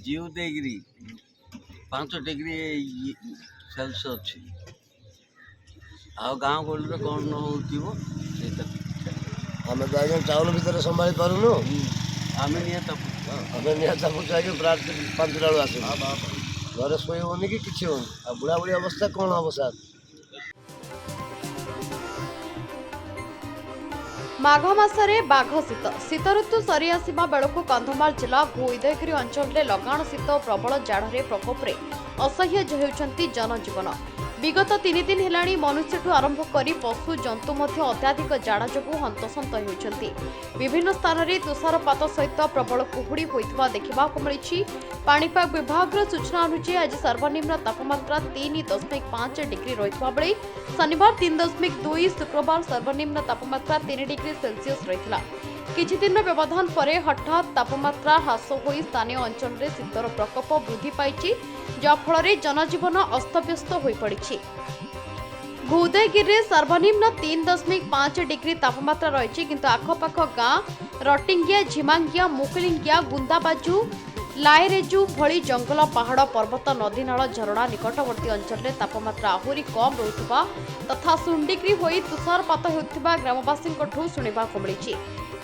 जीव देगिरी 5 degree Celsius अच्छी आ गाँव गहली कौन न होता आम तो आज टाउन भितर संभाली पारूनु आम निया आम निहत चाहिए रात 5टा बेलू आस घरे शोई होनी कि किसी होनी आ बुढ़ा बुढ़ी अवस्था कौन हम सार माघ मासरे बाघ शीत शीत ऋतु सरी आसवा बेलू कंधमाल जिला उदयगिरी अंचल में लगाण शीत और प्रबल जाड़े प्रकोप असह्य होती जनजीवन विगत 3 दिन हेलाणी मनुष्यठू आरंभ कर पशु जंतु अत्याधिक जाड़ा जो हंतसंत होती विभिन्न स्थान में तुषारपात सहित प्रबल कुहुड़ी होता देखा मिली पाणीपाग विभाग सूचना अनुसार आज सर्वनिम्न तापमात्रा 3.5 डिग्री रही बेले शनिवार 3.2 शुक्रवार सर्वनिम्न तापमात्रा 3 डिग्री सेल्सियस रही किछि दिन व्यवधान पर हठात तापमात्रा ह्रास हो स्थानीय अंचल में शीतर प्रकोप वृद्धि पाई जहाँफल जनजीवन अस्तव्यस्त हो पड़ी उदयगिरी सर्वनिम्न 3.5 डिग्री तापमात्रा रही किंतु आखपाख गाँ रटिंगिया झिमांगिया मुकलिंगिया गुंदाबाजू लाएरेजू भली जंगल पहाड़ पर्वत नदीनाल झरणा निकटवर्ती अंचल में तापमात्रा आहुरी कम रहुथिबा तथा 0 डिग्री होई तुषारपात हेउथिबा ग्रामवासी शुणा मिली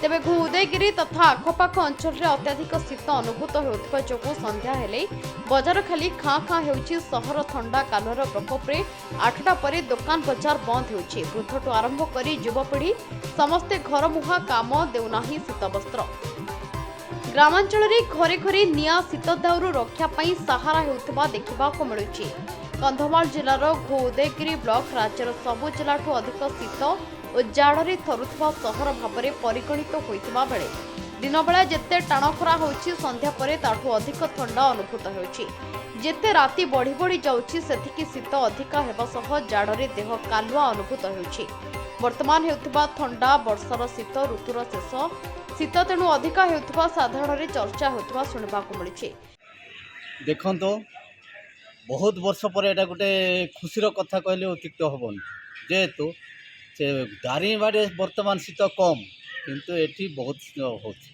तेबे उदयगिरी तथा आखपाख अंचल में अत्याधिक शीत अनुभूत होउथिबा जोगु संध्या हेले बजार खाली खाँ खाँ हेउछि सहर ठंडा कालर प्रकोप रे 8टा पर दुकान बजार बंद हेउछि वृद्धठू आरंभ करी युवपीढ़ी समस्ते घर मुहा काम देउनाही शीत वस्त्र ग्रामांचल में घरे घरे निया शीत दाउरू रक्षा पाई सहारा हेउथिबा देखिबाको मिलुछि कंधमाल जिलार उदयगिरी ब्लॉक राज्यर सबु जिलाठू अधिक शीत और जाड़े थरुवा सहर भाव में परिगणित होता बेले दिन बेला जिते टाण खरा होछि संध्या परे ताठू अधिक ठंडा अनुभूत होछि जेते राति बढ़ी बढ़ी जाउछि सेतिकी शीत अधिक हेबा सह जाड़े देह कालुआ अनुभूत होछि वर्तमान हेउथिबा ठंडा वर्षार शीत ऋतुर शेष शीत तेणु अधिक हेउथिबा साधारण चर्चा होउथिबा सुनिबाको मिलिछि देखंतो बहुत वर्ष पर एटा गोटे खुशीर कथा कहले अतिरिक्त हबन जेहेतु से दारिंगबाड़ी वर्तमान शीत कम किंतु एठी बहुत होछि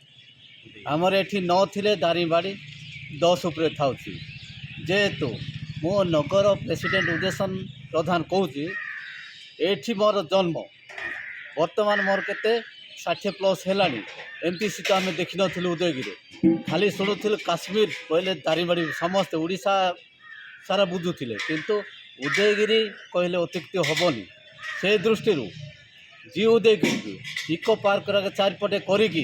हमर एठी न थिले दारिंगबाड़ी 10 उपरे थाउछि जेहेतु मो नगर प्रेसिडेंट उदयसन प्रधान कहूँ एठी मोर जन्म वर्तमान मोर केते 60+ हेलानी एमती शीत आम देखी नु उदयगिरी खाली शुणुलु काश्मीर कहले दारिंगबाड़ी समस्त ओडिशा सारा बुझुले किंतु उदयगिरी कहले अत्युक्ति हेनी से दृष्टि जी उदयगिरी इको पार्क चारिपटे करी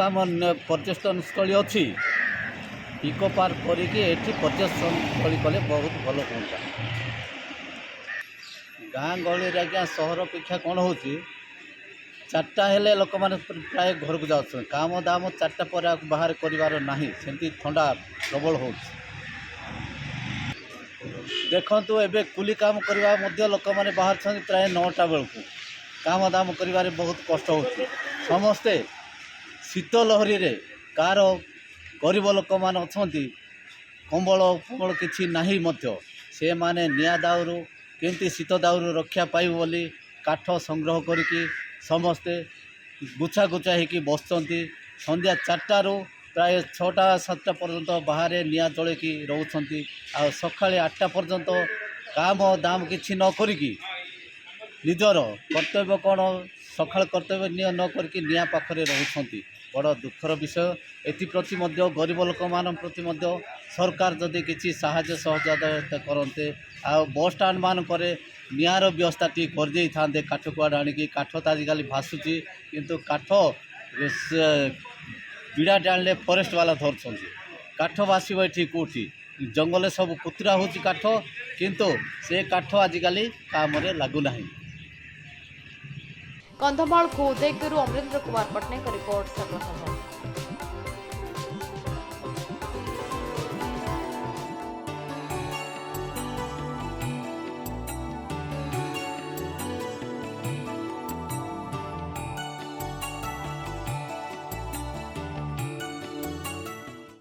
आम पर्यटन स्थली अच्छी इको पार्क करी पर्यटन स्थली कले बहुत भल हाँ गाँ गहली आज्ञा सहर अपेक्षा कौन हो 4टा हेले लोक मैंने प्राय घर को जाऊँ काम दाम 4टा पर बाहर करार ना सेमती ठंडा प्रबल हो देखु एबे कुली काम करवा लोक मैंने बाहर प्राय 9टा बेलू काम दाम कर बहुत कष्ट हो समस्ते शीत लहरी रे कार गरीब लोक मैंने अच्छा कंबल फंबल किसी ना से माने निया दाउरू केमती शीत दाउरू रक्षा पाइब बोली काठ संग्रह करके समस्ते गुछा गुछा होकर बसती संध्या 4टारू प्राय 6टा 7टा पर्यंत बाहर निया जलैकी रोचंती आ सकाळे 8टा पर्यंत काम दाम किसी न करिकी निजर कर्तव्य कौन सकाळ कर्तव्य न करके निया पाखरे रोचंती बड़ दुखर विषय एप्रति गरीब लोक मान प्रति सरकार जदि किसी साहाय्य सहযোगिता करते आ बस स्टाण्ड मानक निआर व्यवस्था टी कर था काठ कुआड़ आणिकी काठ तो आजिकल भासुची किंतु काठ बिड़ा टाणले फरेस्ट वाला धरछन काठ भाषिब ये कौटी जंगल सब कुतरा हो काठ किंतु से काठ आजिकल काम लगुना। कंधमाल उदयगिरी अमरेंद्र कुमार पट्टनायक रिपोर्ट।